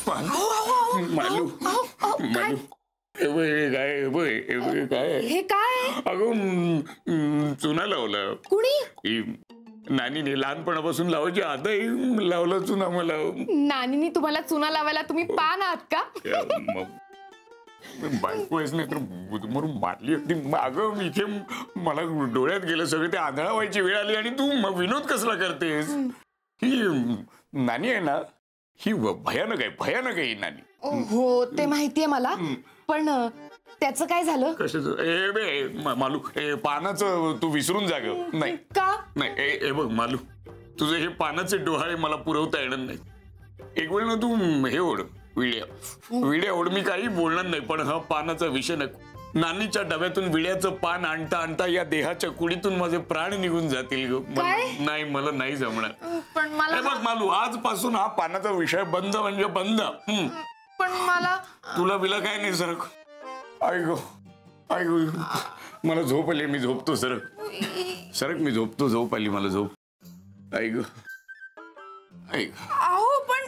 मालू मालू मालू काय हे काय? अगं चुना लावला कुणी? नानीने लहानपणापासून लावायची आताही लावलं चुना मला. नानीने तुम्हाला चुना लावायला तुम्ही पान आहात का? बायको आहेस नाही तर बुधमरून मारली होती. अगं इथे मला डोळ्यात गेलं सगळं. ते आंधळा व्हायची वेळ आली आणि तू मग विनोद कसला करतेस? ही नानी आहे ना, ही भयानक आहे ही नानी. हो ते माहितीये मला, पण त्याचं काय झालं? कशाचं? मालू पानाचं तू विसरून जा ग. नाही का? नाही हे बघ मालू, तुझे हे पानाचे डोहाळे मला पुरवता येणार नाही. एक वेळ ना तू हे ओढ विड्या ओढ. मी काही बोलणार नाही, पण हा पानाचा विषय नको. नानीच्या डब्यातून विड्याचं पान आणता आणता या देहाच्या कुडीतून माझे प्राण निघून जातील ग. नाही मला नाही जमणार. पण मला बघ मालू, आजपासून हा पानाचा विषय बंद म्हणजे बंद. पण मला तुला बिला काय नाही सरक. ऐक मला झोप आली, मी झोपतो. सरक मी झोपतो. झोप आली मला, झोप. ऐक अहो पण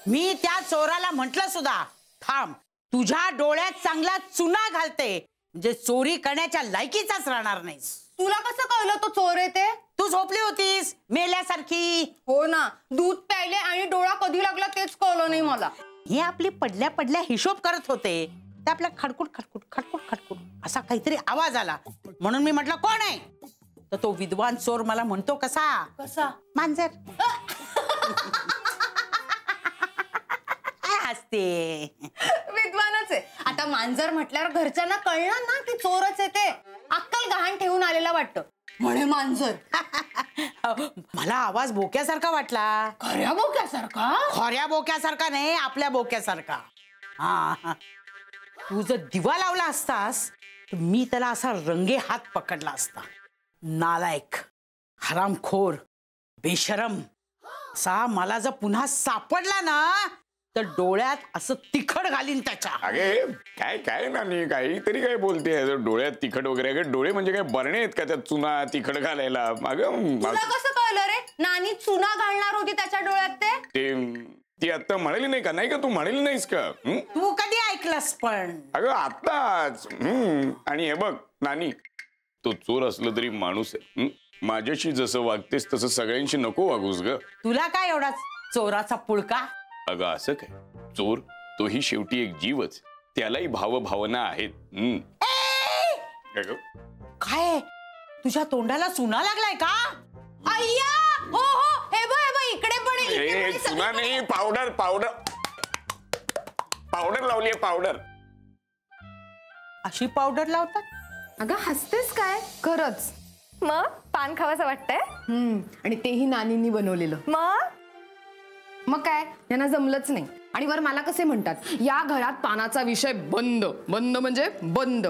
मी त्या चोराला म्हटलं सुद्धा, थांब, तुझ्या डोळ्यात चांगला चुना घालते, म्हणजे चोरी करण्याच्या लायकीचाच राहणार नाहीस. तुला कसं कळलं तो चोर आहे ते? तू झोपली होतीस मेल्यासारखी. हो ना, दूध प्यायले आणि डोळा कधी लागला तेच कळलं नाही मला. हे आपली पडल्या पडल्या हिशोब करत होते, ते आपला खडकुट खडकुट खडकुट खडकुट असा काहीतरी आवाज आला. म्हणून मी म्हटलं कोण आहे? तर तो विद्वान चोर मला म्हणतो कसा मांजर. असते विद्वानच आहे. आता मांजर म्हटल्यावर घरच्यांना कळणार ना की चोरच आहे ते. अक्कल गहाण ठेवून आलेला वाटतं म्हणे मांजर. मला आवाज बोक्यासारखा वाटला. खऱ्या बोक्यासारखा? खऱ्या बोक्यासारखा नाही, आपल्या बोक्यासारखा. हा, तू जर दिवा लावला असतास तर मी त्याला असा रंगे हात पकडला असता. नालायक, हरामखोर, बेशरम असा मला जर पुन्हा सापडला ना तर डोळ्यात असं तिखट घालीन त्याच्या. अगे काय नानी काहीतरी काय बोलते? डोळ्यात तिखट वगैरे? अगं डोळे म्हणजे काय बरणे आहेत का त्यात चुना तिखट घालायला? अगं तुला कसं कळलं रे? नानी चुना घालणार होती त्याच्या डोळ्यात ते? ती आता म्हणाली नाही का? नाही का तू म्हणाली नाहीस का? तू कधी ऐकलंस? पण अगं आताच. आणि हे बघ नानी, तो चोर असलं तरी माणूस आहे. माझ्याशी जसं वागतेस तसं सगळ्यांशी नको वागूस ग. तुला काय एवढा चोराचा पुळका? अगं असं काय, चोर तोही शेवटी एक जीवच, त्यालाही भावभावना आहेत. काय तुझ्या तोंडाला चुना लागलाय का? अय्या, हो हे बघ इकडे पण चुना नाही, पावडर लावलीये. पावडर. अशी पावडर लावतात? अगं हसतेस काय? खरंच. मग पान खावाचं वाटतंय? आणि तेही नानींनी बनवलेलं. मग काय, यांना जमलंच नाही. आणि वर मला कसे म्हणतात, या घरात पानाचा विषय बंद. बंद म्हणजे बंद.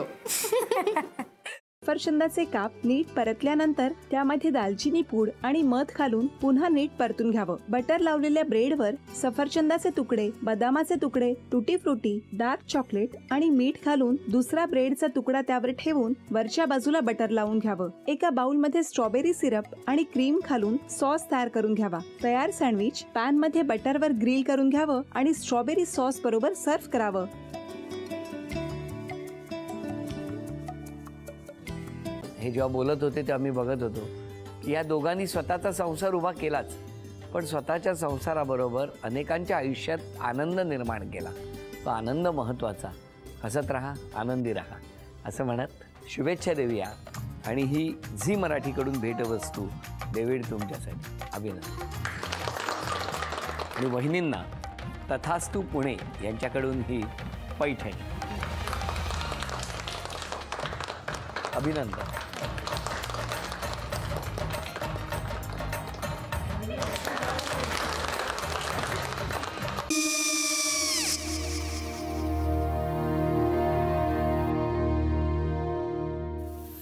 सफरचंदाचे काप नीट परतल्यानंतर त्यामध्ये दालचिनी पूड आणि मध घालून पुन्हा नीट परतून घ्यावं. बटर लावलेल्या ब्रेडवर सफरचंदाचे तुकडे, बदामाचे तुकडे, टुटी फ्रुटी, डार्क चॉकलेट आणि मीठ घालून दुसरा ब्रेडचा तुकडा त्यावर ठेवून वरच्या बाजूला बटर लावून घ्यावं. एका बाउलमध्ये स्ट्रॉबेरी सिरप आणि क्रीम घालून सॉस तयार करून घ्यावा. तयार सँडविच पॅन मध्ये बटरवर ग्रिल करून घ्यावं आणि स्ट्रॉबेरी सॉस बरोबर सर्व्ह करावं. हे जेव्हा बोलत होते तेव्हा मी बघत होतो की या दोघांनी स्वतःचा संसार उभा केलाच, पण स्वतःच्या संसाराबरोबर अनेकांच्या आयुष्यात आनंद निर्माण केला. तो आनंद महत्त्वाचा. हसत राहा, आनंदी राहा असं म्हणत शुभेच्छा देऊया. आणि ही झी मराठीकडून भेटवस्तू डेव्हिड तुमच्यासाठी. अभिनंदन. आणि वहिनींना तथास्तू पुणे यांच्याकडून ही पैठणी. अभिनंदन.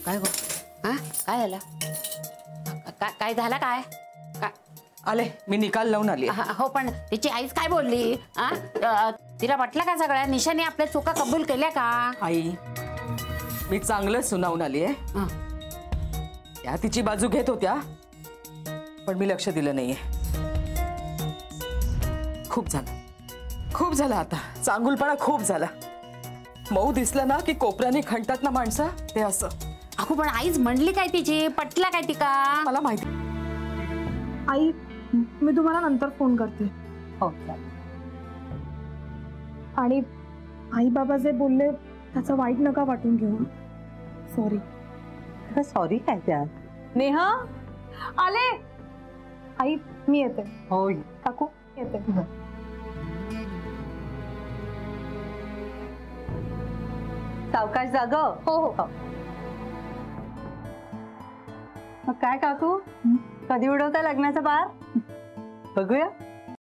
काय गो? काय झालं? काय झालं? काय आले, मी निकाल लावून आली. हो, पण तिची आईच काय बोलली? तिला वाटलं का सगळ्या निशाने आपल्या चुका कबूल केल्या का? आई, मी चांगलं सुनावून आली आहे. त्या तिची बाजू घेत होत्या, पण मी लक्ष दिलं नाहीये. खूप झालं आता. चांगुलपणा खूप झाला. मऊ दिसलं ना की कोपऱ्याने खणतात ना माणसं, ते असं. अगो पण आईच म्हणली काय तिची, पटला काय ती का? मला माहिती. आई मी तुम्हाला नंतर फोन करते. हो. आणि आई बाबा जे बोलले त्याचं वाईट नका वाटून घेऊ. सॉरी. सॉरी काय त्या? नेहा आले. आई मी येते. हो काकू येते. सावकाश जाग. हो हो. काय काकू, कधी उडवता लग्नाचा बार? बघूया.